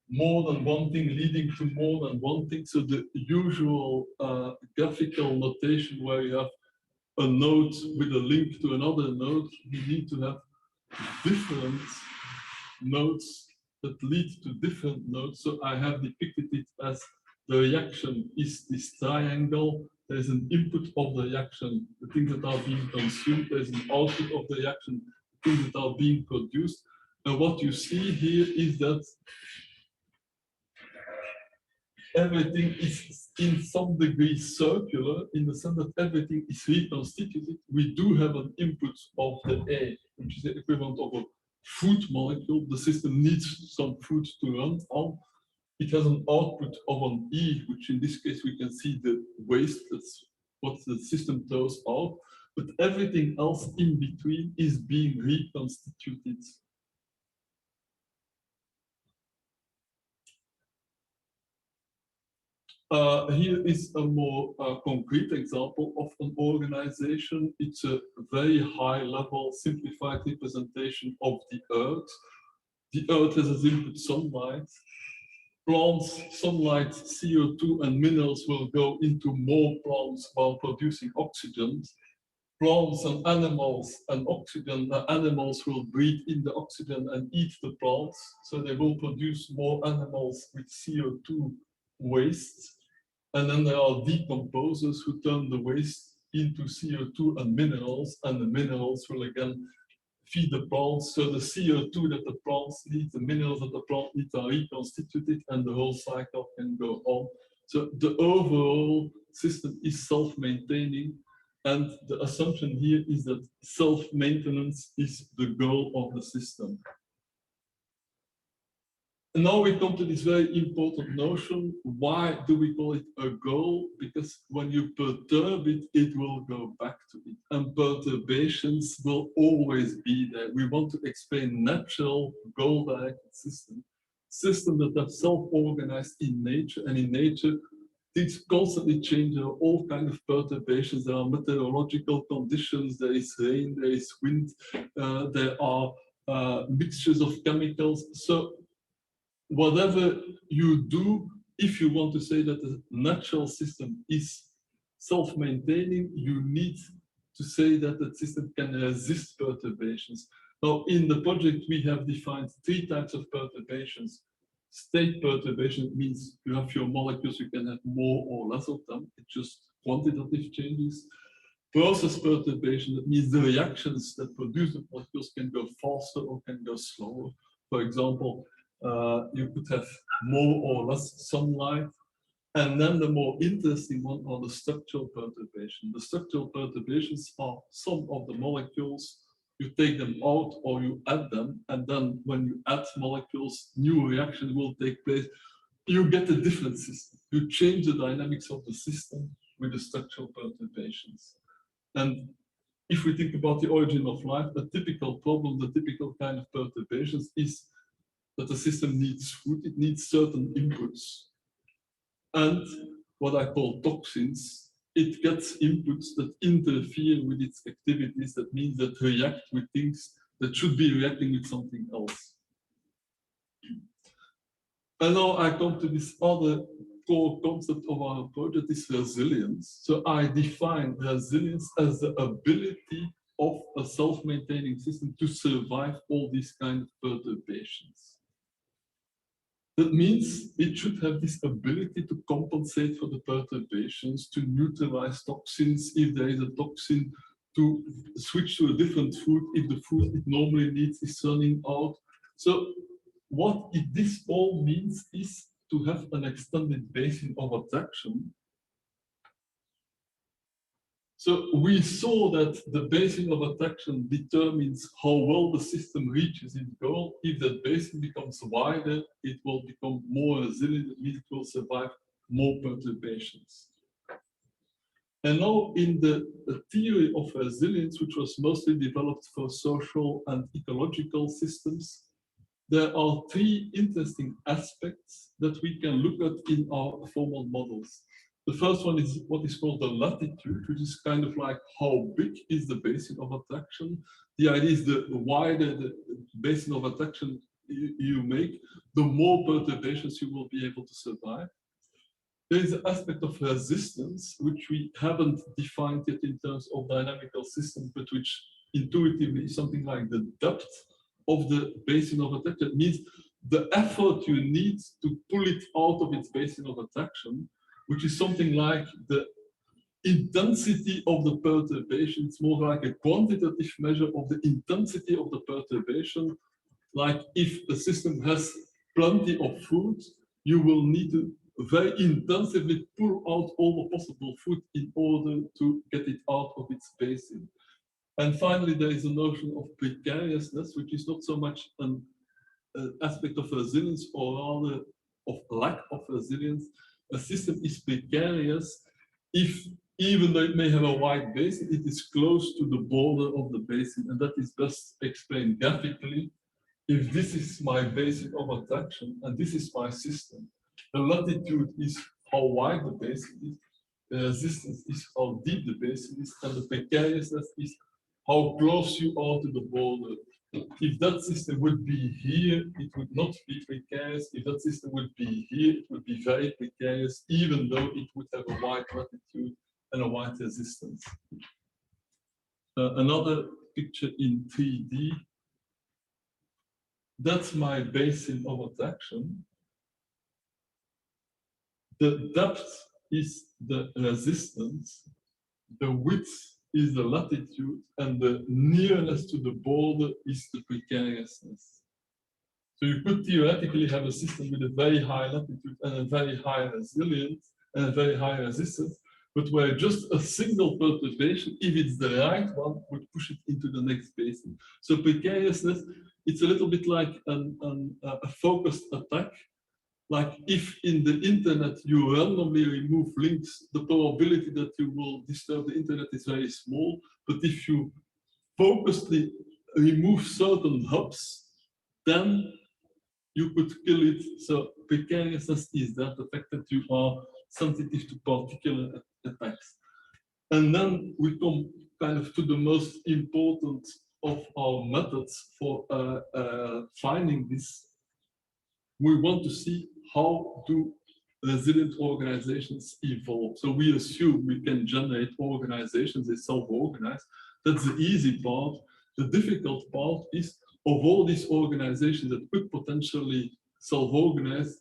more than one thing leading to more than one thing. So the usual graphical notation where you have a node with a link to another node, you need to have different nodes that lead to different nodes. So I have depicted it as the reaction is this triangle. There's an input of the reaction, the things that are being consumed. There's an output of the reaction, the things that are being produced. And what you see here is that everything is in some degree circular in the sense that everything is reconstituted. We do have an input of the A, which is the equivalent of a food molecule. The system needs some food to run on. It has an output of an E, which in this case we can see the waste, that's what the system throws out. But everything else in between is being reconstituted. Here is a more concrete example of an organization. It's a very high-level simplified representation of the Earth. The Earth has as input sunlight. Plants, sunlight, CO2, and minerals will go into more plants while producing oxygen. Plants and animals animals will breathe in the oxygen and eat the plants. So they will produce more animals with CO2 waste. And then there are decomposers who turn the waste into CO2 and the minerals will again feed the plants. So the CO2 that the plants need, the minerals that the plant needs are reconstituted, and the whole cycle can go on. So the overall system is self-maintaining, and the assumption here is that self-maintenance is the goal of the system. And now we come to this very important notion. Why do we call it a goal? Because when you perturb it, it will go back to it. And perturbations will always be there. We want to explain natural goal-directed systems that are self-organized in nature. And in nature, things constantly change. There are all kinds of perturbations. There are meteorological conditions. There is rain, there is wind. There are mixtures of chemicals. So whatever you do, if you want to say that the natural system is self-maintaining, you need to say that the system can resist perturbations. Now, in the project, we have defined 3 types of perturbations. State perturbation means you have your molecules, you can have more or less of them. It's just quantitative changes. Process perturbation, that means the reactions that produce the molecules can go faster or can go slower. For example, you could have more or less sunlight. And then the more interesting one are the structural perturbations. The structural perturbations are some of the molecules, you take them out or you add them, and then when you add molecules, new reactions will take place. You get a different system. You change the dynamics of the system with the structural perturbations. And if we think about the origin of life, the typical problem, the typical kind of perturbations is that the system needs food, it needs certain inputs. And what I call toxins, it gets inputs that interfere with its activities. That means that react with things that should be reacting with something else. And now I come to this other core concept of our project is resilience. So I define resilience as the ability of a self-maintaining system to survive all these kind of perturbations. That means it should have this ability to compensate for the perturbations, to neutralize toxins if there is a toxin, to switch to a different food if the food it normally needs is running out. So what this all means is to have an extended basin of attraction. So we saw that the basin of attraction determines how well the system reaches its goal. If that basin becomes wider, it will become more resilient, it means it will survive more perturbations. And now in the theory of resilience, which was mostly developed for social and ecological systems, there are three interesting aspects that we can look at in our formal models. The first one is what is called the latitude, which is kind of like how big is the basin of attraction. The idea is the wider the basin of attraction you make, the more perturbations you will be able to survive. There is an aspect of resistance, which we haven't defined yet in terms of dynamical system, but which intuitively is something like the depth of the basin of attraction. It means the effort you need to pull it out of its basin of attraction, which is something like the intensity of the perturbation. It's more like a quantitative measure of the intensity of the perturbation. Like if the system has plenty of food, you will need to very intensively pull out all the possible food in order to get it out of its basin. And finally, there is a notion of precariousness, which is not so much an aspect of resilience, or rather of lack of resilience. A system is precarious if, even though it may have a wide basin, it is close to the border of the basin, and that is best explained graphically. If this is my basin of attraction, and this is my system, the latitude is how wide the basin is, the resistance is how deep the basin is, and the precariousness is how close you are to the border. If that system would be here, it would not be precarious. If that system would be here, it would be very precarious, even though it would have a wide latitude and a wide resistance. Another picture in 3D. That's my basin of attraction. The depth is the resistance, the width is the latitude, and the nearness to the border is the precariousness. So you could theoretically have a system with a very high latitude and a very high resilience and a very high resistance, but where just a single perturbation, if it's the right one, would push it into the next basin. So precariousness, it's a little bit like a focused attack. Like if in the internet you randomly remove links, the probability that you will disturb the internet is very small. But if you focusedly remove certain hubs, then you could kill it. So precariousness is that, the fact that you are sensitive to particular attacks. And then we come kind of to the most important of our methods for finding this. We want to see how do resilient organizations evolve. So we assume we can generate organizations, they self-organize. That's the easy part. The difficult part is, of all these organizations that could potentially self-organize,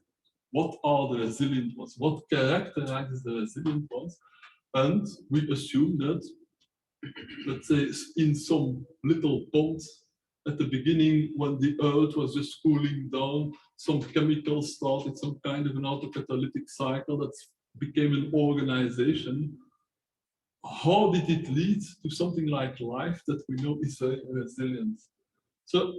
what are the resilient ones? What characterizes the resilient ones? And we assume that, let's say, in some little ponds, at the beginning, when the earth was just cooling down, some chemicals started some kind of an autocatalytic cycle that became an organization. How did it lead to something like life that we know is very resilient? So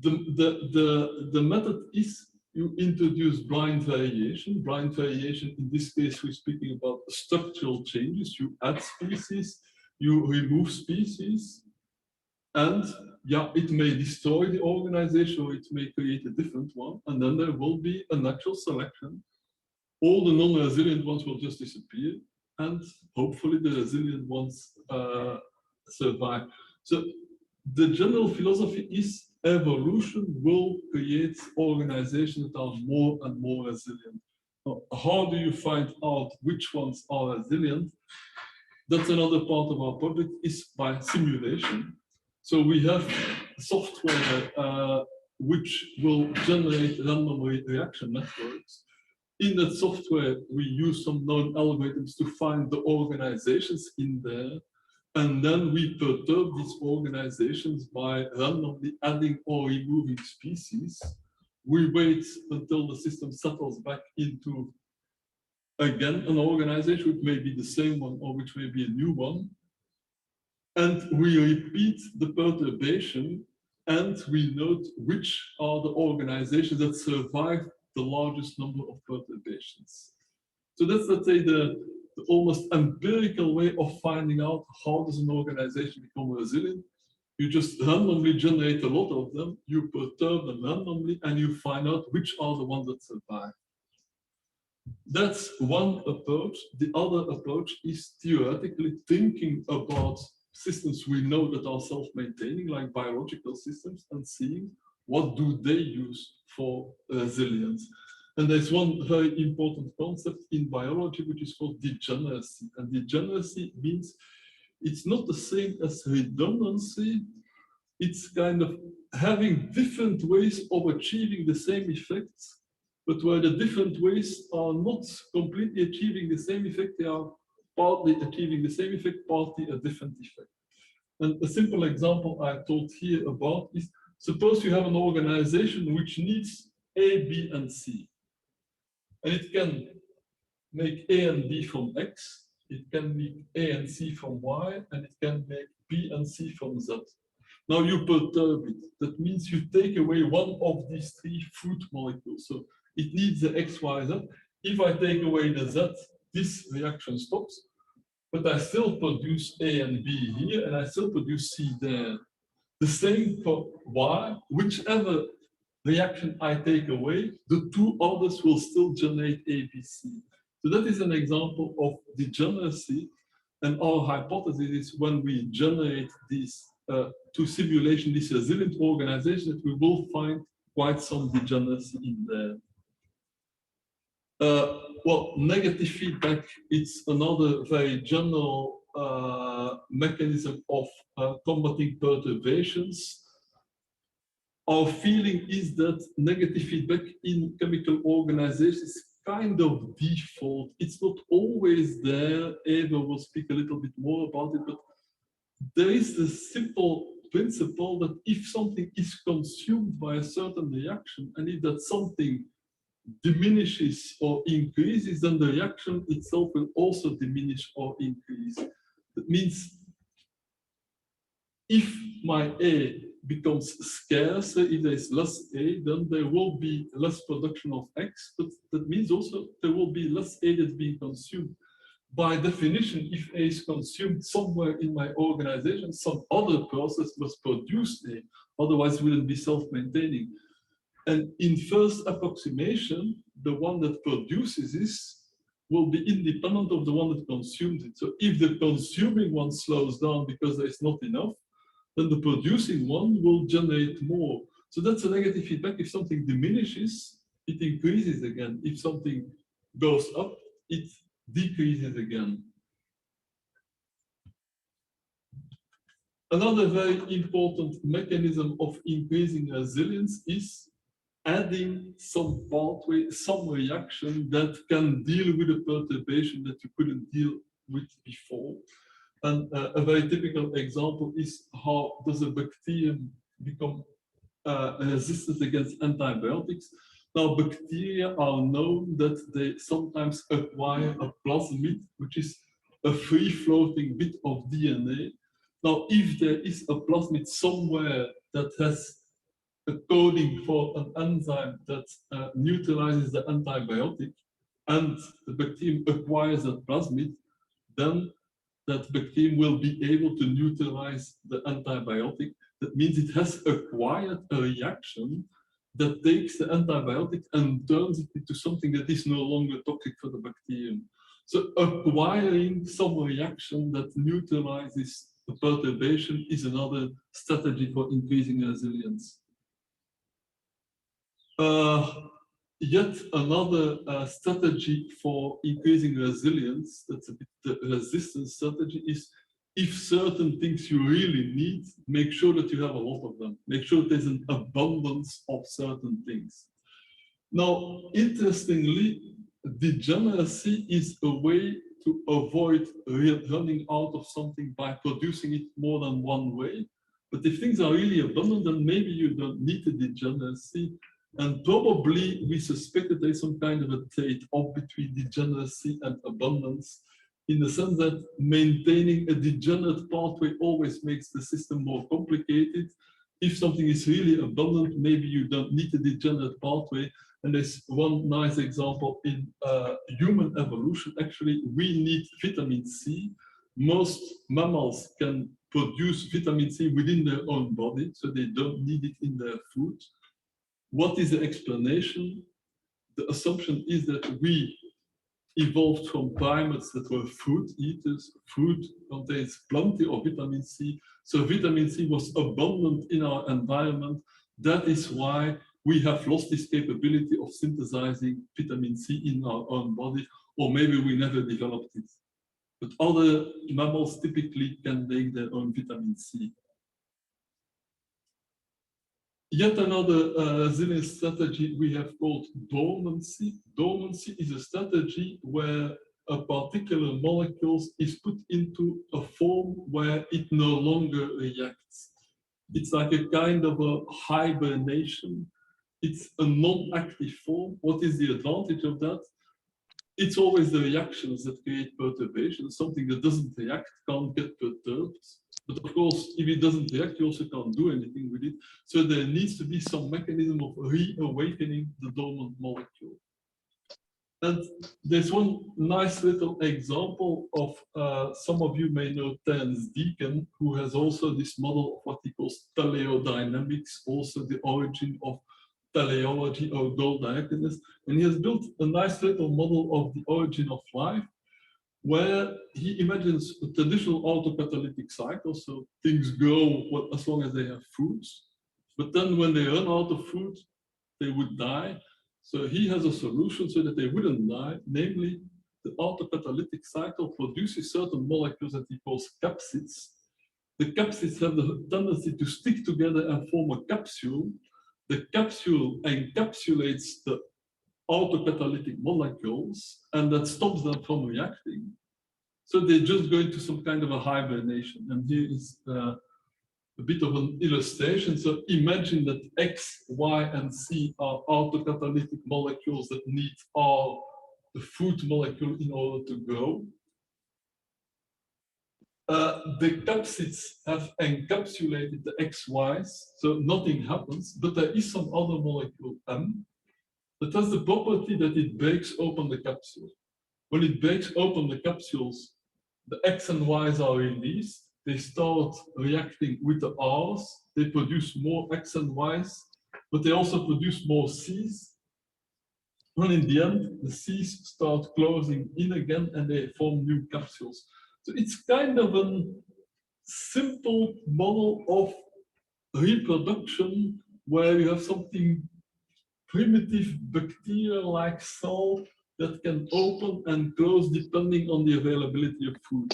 the method is you introduce blind variation. Blind variation, in this case, we're speaking about structural changes. You add species, you remove species, and yeah, it may destroy the organization or it may create a different one. And then there will be a natural selection. All the non-resilient ones will just disappear. And hopefully the resilient ones survive. So the general philosophy is evolution will create organizations that are more and more resilient. How do you find out which ones are resilient? That's another part of our project, is by simulation. So we have software which will generate random reaction networks. In that software, we use some known algorithms to find the organizations in there. And then we perturb these organizations by randomly adding or removing species. We wait until the system settles back into, again, an organization which may be the same one or which may be a new one. And we repeat the perturbation and we note which are the organizations that survive the largest number of perturbations. So that's, let's say, the almost empirical way of finding out how does an organization become resilient. You just randomly generate a lot of them, you perturb them randomly, and you find out which are the ones that survive. That's one approach. The other approach is theoretically thinking about systems we know that are self-maintaining, like biological systems, and seeing what do they use for resilience. And there's one very important concept in biology, which is called degeneracy. And degeneracy means it's not the same as redundancy. It's kind of having different ways of achieving the same effects, but where the different ways are not completely achieving the same effect, they are partly achieving the same effect, partly a different effect. And a simple example I told here about is, suppose you have an organization which needs A, B, and C. And it can make A and B from X, it can make A and C from Y, and it can make B and C from Z. Now you perturb it. That means you take away one of these three food molecules. So it needs the X, Y, Z. If I take away the Z, this reaction stops. But I still produce A and B here, and I still produce C there. The same for Y, whichever reaction I take away, the two others will still generate A, B, C. So that is an example of degeneracy. And our hypothesis is when we generate these to simulation, this resilient organization, that we will find quite some degeneracy in there. Well, negative feedback, it's another very general mechanism of combating perturbations. Our feeling is that negative feedback in chemical organizations is kind of default. It's not always there. Eva will speak a little bit more about it, but there is the simple principle that if something is consumed by a certain reaction, and if that something diminishes or increases, then the reaction itself will also diminish or increase. That means if my A becomes scarcer, if there is less A, then there will be less production of X, but that means also there will be less A that's being consumed. By definition, if A is consumed somewhere in my organization, some other process must produce A, otherwise it wouldn't be self-maintaining. And in first approximation, the one that produces this will be independent of the one that consumes it. So if the consuming one slows down because there is not enough, then the producing one will generate more. So that's a negative feedback. If something diminishes, it increases again. If something goes up, it decreases again. Another very important mechanism of increasing resilience is adding some pathway, some reaction that can deal with a perturbation that you couldn't deal with before. And a very typical example is how does a bacterium become resistant against antibiotics. Now, bacteria are known that they sometimes acquire a plasmid, which is a free-floating bit of DNA. Now, if there is a plasmid somewhere that has a coding for an enzyme that neutralizes the antibiotic, and the bacterium acquires that plasmid, then that bacterium will be able to neutralize the antibiotic. That means it has acquired a reaction that takes the antibiotic and turns it into something that is no longer toxic for the bacterium. So acquiring some reaction that neutralizes the perturbation is another strategy for increasing resilience. Yet another strategy for increasing resilience, that's a bit the resistance strategy, is if certain things you really need, make sure that you have a lot of them. Make sure there's an abundance of certain things. Now, interestingly, degeneracy is a way to avoid running out of something by producing it more than one way. But if things are really abundant, then maybe you don't need a degeneracy. And probably we suspect that there is some kind of a trade-off between degeneracy and abundance, in the sense that maintaining a degenerate pathway always makes the system more complicated. If something is really abundant, maybe you don't need a degenerate pathway. And there's one nice example in human evolution. Actually, we need vitamin C. Most mammals can produce vitamin C within their own body, so they don't need it in their food. What is the explanation? The assumption is that we evolved from primates that were fruit eaters. Fruit contains plenty of vitamin C. So vitamin C was abundant in our environment. That is why we have lost this capability of synthesizing vitamin C in our own body, or maybe we never developed it. But other mammals typically can make their own vitamin C. Yet another resilience strategy we have called dormancy. Dormancy is a strategy where a particular molecule is put into a form where it no longer reacts. It's like a kind of a hibernation. It's a non-active form. What is the advantage of that? It's always the reactions that create perturbations. Something that doesn't react can't get perturbed. But of course, if it doesn't react, you also can't do anything with it. So there needs to be some mechanism of reawakening the dormant molecule. And there's one nice little example of, some of you may know Terence Deacon, who has also this model of what he calls teleodynamics, also the origin of teleology or goal-directedness. And he has built a nice little model of the origin of life, where he imagines a traditional autocatalytic cycle. So things go as long as they have food. But then when they run out of food, they would die. So he has a solution so that they wouldn't die, namely the autocatalytic cycle produces certain molecules that he calls capsids. The capsids have the tendency to stick together and form a capsule. The capsule encapsulates the autocatalytic molecules, and that stops them from reacting. So they just go into some kind of a hibernation. And here is a bit of an illustration. So imagine that X, Y, and Z are autocatalytic molecules that need all the food molecule in order to grow. The capsids have encapsulated the XYs, so nothing happens, but there is some other molecule M that has the property that it breaks open the capsule. When it breaks open the capsules, the X and Y's are released. They start reacting with the R's. They produce more X and Y's, but they also produce more C's. And in the end, the C's start closing in again and they form new capsules. So it's kind of a simple model of reproduction where you have something primitive bacteria-like cell that can open and close depending on the availability of food.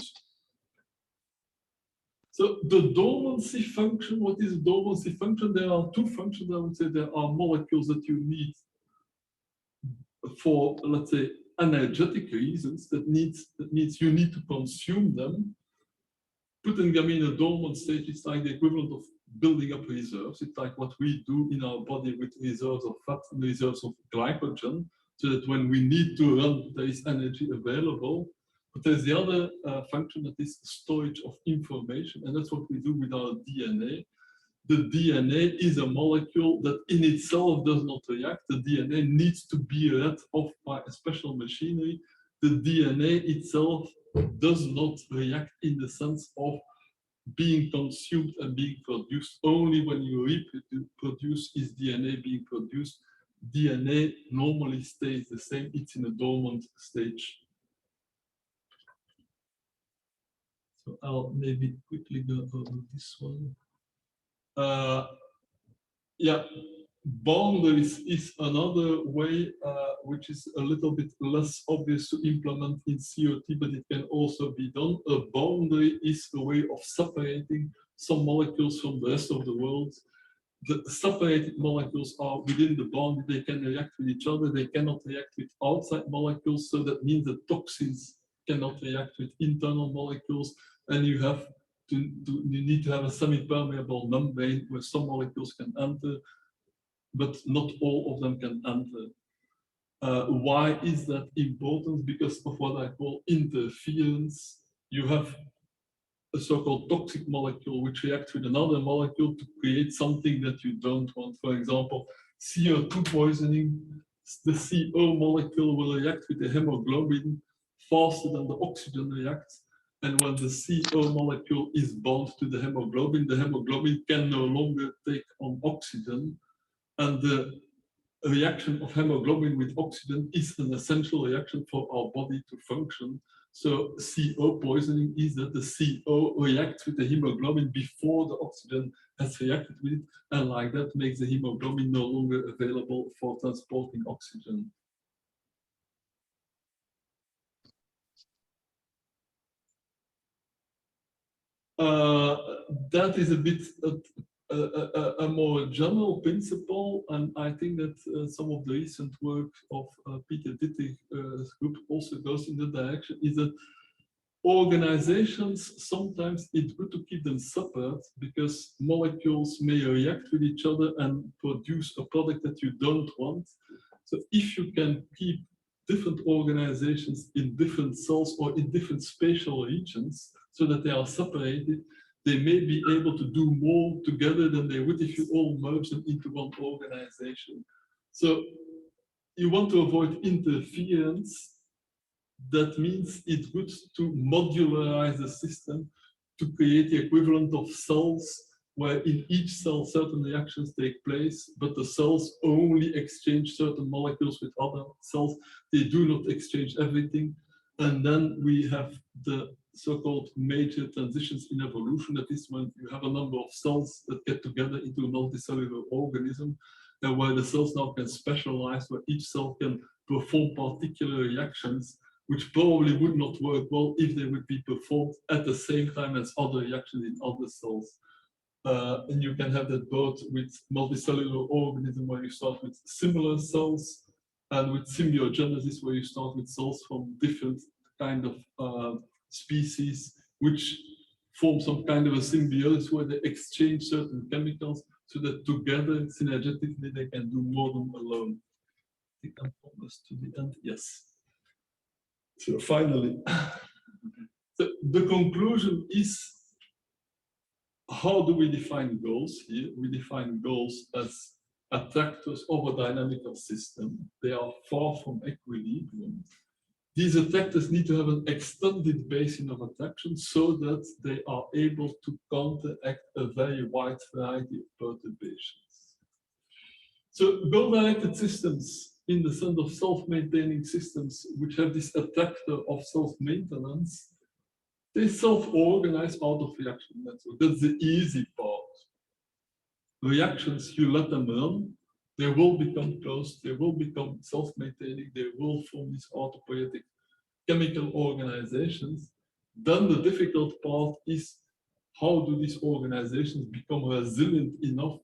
So the dormancy function, what is a dormancy function? There are two functions, I would say. There are molecules that you need for, let's say, energetic reasons, that means you need to consume them. Putting them in a dormant state is like the equivalent of building up reserves. It's like what we do in our body with reserves of fat and reserves of glycogen, so that when we need to run, there is energy available. But there's the other function that is storage of information, and that's what we do with our DNA. The DNA is a molecule that in itself does not react. The DNA needs to be read off by a special machinery. The DNA itself does not react in the sense of being consumed and being produced. Only when you reproduce is DNA being produced. DNA normally stays the same. It's in a dormant stage. So I'll maybe quickly go over this one. Yeah, Boundaries is another way which is a little bit less obvious to implement in COT, but it can also be done. A boundary is a way of separating some molecules from the rest of the world. The separated molecules are within the boundary, they can react with each other, they cannot react with outside molecules, so that means that toxins cannot react with internal molecules, and you need to have a semi-permeable membrane where some molecules can enter, but not all of them can enter. Why is that important? Because of what I call interference. You have a so-called toxic molecule which reacts with another molecule to create something that you don't want. For example, CO2 poisoning, the CO molecule will react with the hemoglobin faster than the oxygen reacts. And when the CO molecule is bound to the hemoglobin can no longer take on oxygen. And the reaction of hemoglobin with oxygen is an essential reaction for our body to function. So CO poisoning is that the CO reacts with the hemoglobin before the oxygen has reacted with it, and like that makes the hemoglobin no longer available for transporting oxygen. That is a bit a more general principle, and I think that some of the recent work of Peter Dittich's group also goes in the direction, is that organizations, sometimes it's good to keep them separate because molecules may react with each other and produce a product that you don't want. So if you can keep different organizations in different cells or in different spatial regions so that they are separated, they may be able to do more together than they would if you all merge them into one organization. So you want to avoid interference. That means it's good to modularize the system to create the equivalent of cells where in each cell certain reactions take place, but the cells only exchange certain molecules with other cells. They do not exchange everything. And then we have the so-called major transitions in evolution. That is when you have a number of cells that get together into a multicellular organism, and where the cells now can specialize, where each cell can perform particular reactions, which probably would not work well if they would be performed at the same time as other reactions in other cells. And you can have that both with multicellular organism where you start with similar cells, and with symbiogenesis where you start with cells from different kind of species, which form some kind of a symbiosis where they exchange certain chemicals so that together, synergetically, they can do more than alone. I think I'm almost to the end. Yes. So finally, the conclusion is, how do we define goals here? We define goals as attractors of a dynamical system. They are far from equilibrium. These attractors need to have an extended basin of attraction so that they are able to counteract a very wide variety of perturbations. So goal-directed systems, in the sense of self-maintaining systems, which have this attractor of self-maintenance, they self-organize out of reaction network. That's the easy part. Reactions, you let them run, they will become closed, they will become self-maintaining, they will form these autopoietic chemical organizations. Then the difficult part is, how do these organizations become resilient enough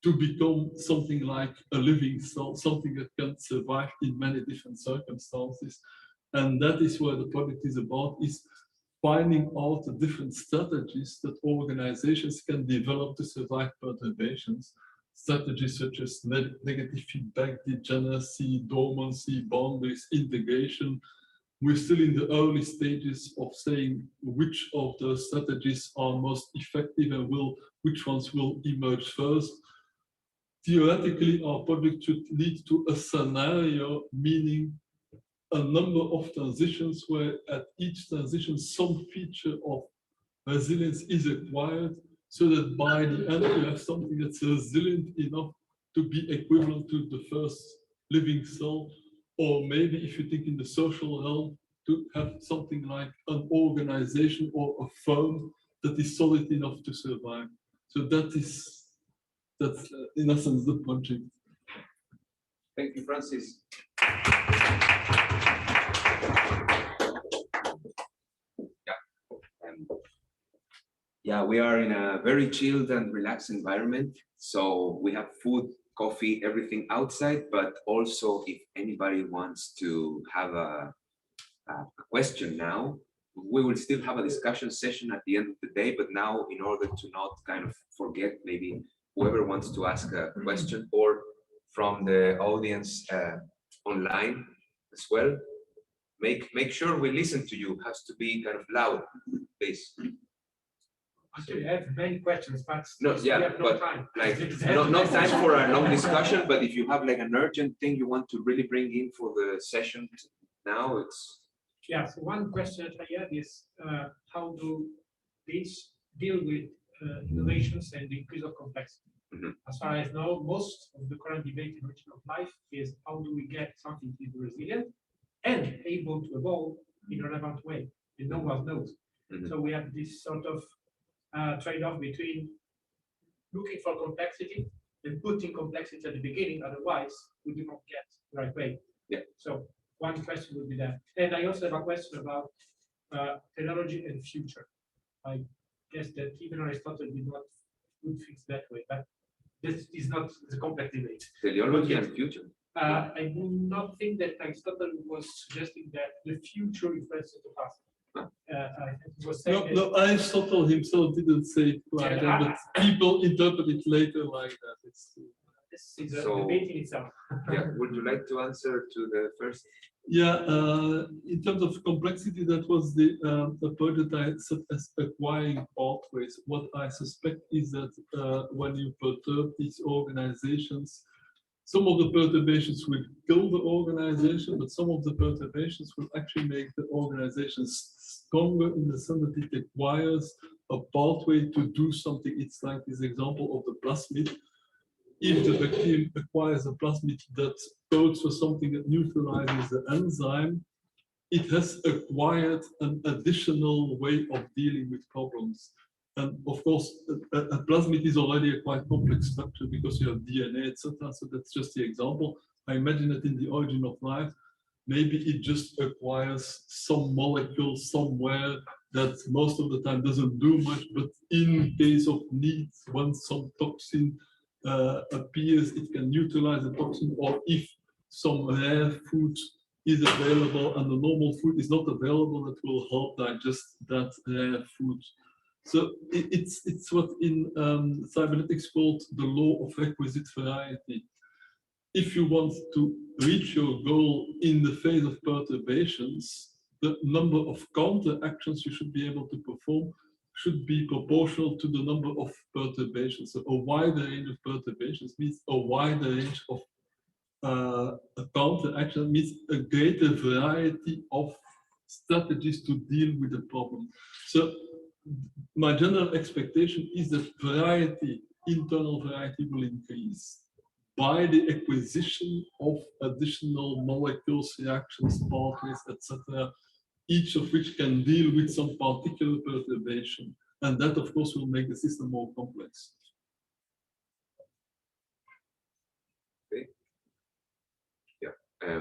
to become something like a living cell, something that can survive in many different circumstances. And that is where the project is about, is finding out the different strategies that organizations can develop to survive perturbations. Strategies such as negative feedback, degeneracy, dormancy, boundaries, integration. We're still in the early stages of saying which of the strategies are most effective and which ones will emerge first. Theoretically, our project should lead to a scenario, meaning a number of transitions where at each transition some feature of resilience is acquired, so that by the end you have something that's resilient enough to be equivalent to the first living cell, or maybe if you think in the social realm, to have something like an organization or a firm that is solid enough to survive. So that's in essence the project. Thank you, Francis. Yeah, we are in a very chilled and relaxed environment. So we have food, coffee, everything outside, but also if anybody wants to have a question now, we will still have a discussion session at the end of the day, but now in order to not kind of forget, maybe whoever wants to ask a question or from the audience online as well, make sure we listen to you. It has to be kind of loud, please. Actually, I have many questions, but No, we yeah, have no but time. like no time for a long discussion, but if you have like an urgent thing you want to really bring in for the session now, it's Yeah, so one question that I have is how do these deal with innovations and the increase of complexity? Mhm. As far as I know, most of the current debate in origin of life is how do we get something to be resilient and able to evolve in a relevant way, and no one knows. Mhm. So we have this sort of trade-off between looking for complexity and putting complexity at the beginning, otherwise we do not get the right way. Yeah. So one question would be that. And I also have a question about technology and future. I guess that even Aristotle did not put things that way, but this is not the complex debate. teleology and future. I do not think that Aristotle was suggesting that the future influences the past. I think he was saying No, that- no, Aristotle himself didn't say it like that, but people interpret it later like that. It's this is a So- debate in itself. Yeah, would you like to answer to the first? Yeah, in terms of complexity, that was the point that I said as acquiring pathways. What I suspect is that when you perturb these organizations, some of the perturbations will kill the organization, but some of the perturbations will actually make the organization stronger in the sense that it requires a pathway to do something. It's like this example of the plasmid. If the bacterium acquires a plasmid that codes for something that neutralizes the enzyme, it has acquired an additional way of dealing with problems. And of course, a plasmid is already a quite complex structure because you have DNA, etc. So that's just the example. I imagine that in the origin of life, maybe it just acquires some molecule somewhere that most of the time doesn't do much, but in case of need, when some toxin appears, it can neutralize the toxin, or if some rare food is available and the normal food is not available, that will help digest that rare food. So it's what in cybernetics called the law of requisite variety. If you want to reach your goal in the phase of perturbations, the number of counter actions you should be able to perform should be proportional to the number of perturbations. So a wider range of perturbations means a wider range of a counter action, means a greater variety of strategies to deal with the problem. So my general expectation is that variety, internal variety, will increase by the acquisition of additional molecules, reactions, pathways, etc., each of which can deal with some particular perturbation. And that, of course, will make the system more complex. Okay. Yeah.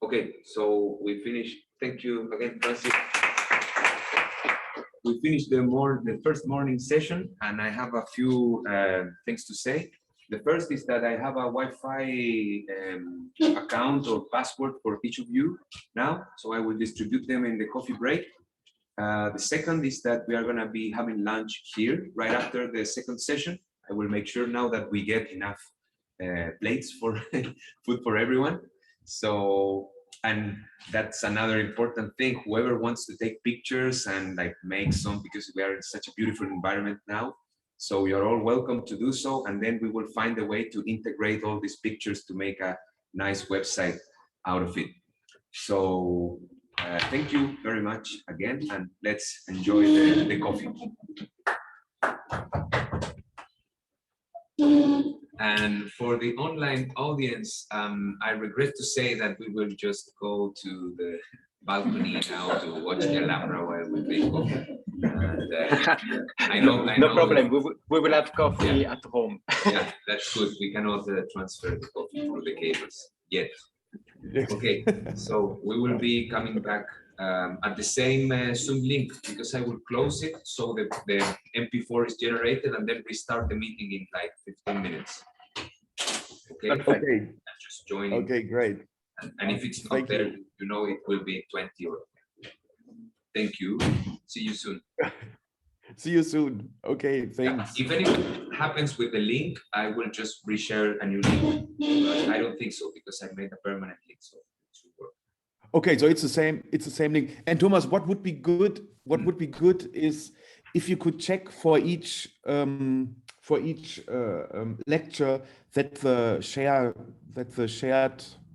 Okay, so we finished. Thank you again, Francis. We finished the first morning session, and I have a few things to say. The first is that I have a Wi-Fi account or password for each of you now, so I will distribute them in the coffee break. The second is that we are going to be having lunch here right after the second session. I will make sure now that we get enough plates for food for everyone. So, and that's another important thing. Whoever wants to take pictures and like make some, because we are in such a beautiful environment now. So you're all welcome to do so. And then we will find a way to integrate all these pictures to make a nice website out of it. So thank you very much again, and let's enjoy the coffee. And for the online audience, I regret to say that we will just go to the balcony now to watch the Alhambra while we drink coffee. And, I know. No problem. We will have coffee at home. Yeah, that's good. We cannot transfer the coffee through the cables yet. Okay, so we will be coming back at the same Zoom link, because I will close it so that the MP4 is generated, and then restart the meeting in like 15 minutes. Okay. Perfect. Okay. Just join. Okay, great. And if it's not Thank there, you. you know it will be 20 or. Thank you. See you soon. See you soon. Okay, thanks. Even if it happens with the link, I will just reshare a new link. But I don't think so, because I made a permanent link, so it should work. Okay, so it's the same link. And Thomas, what would be good? What would be good is if you could check for each lecture that the shared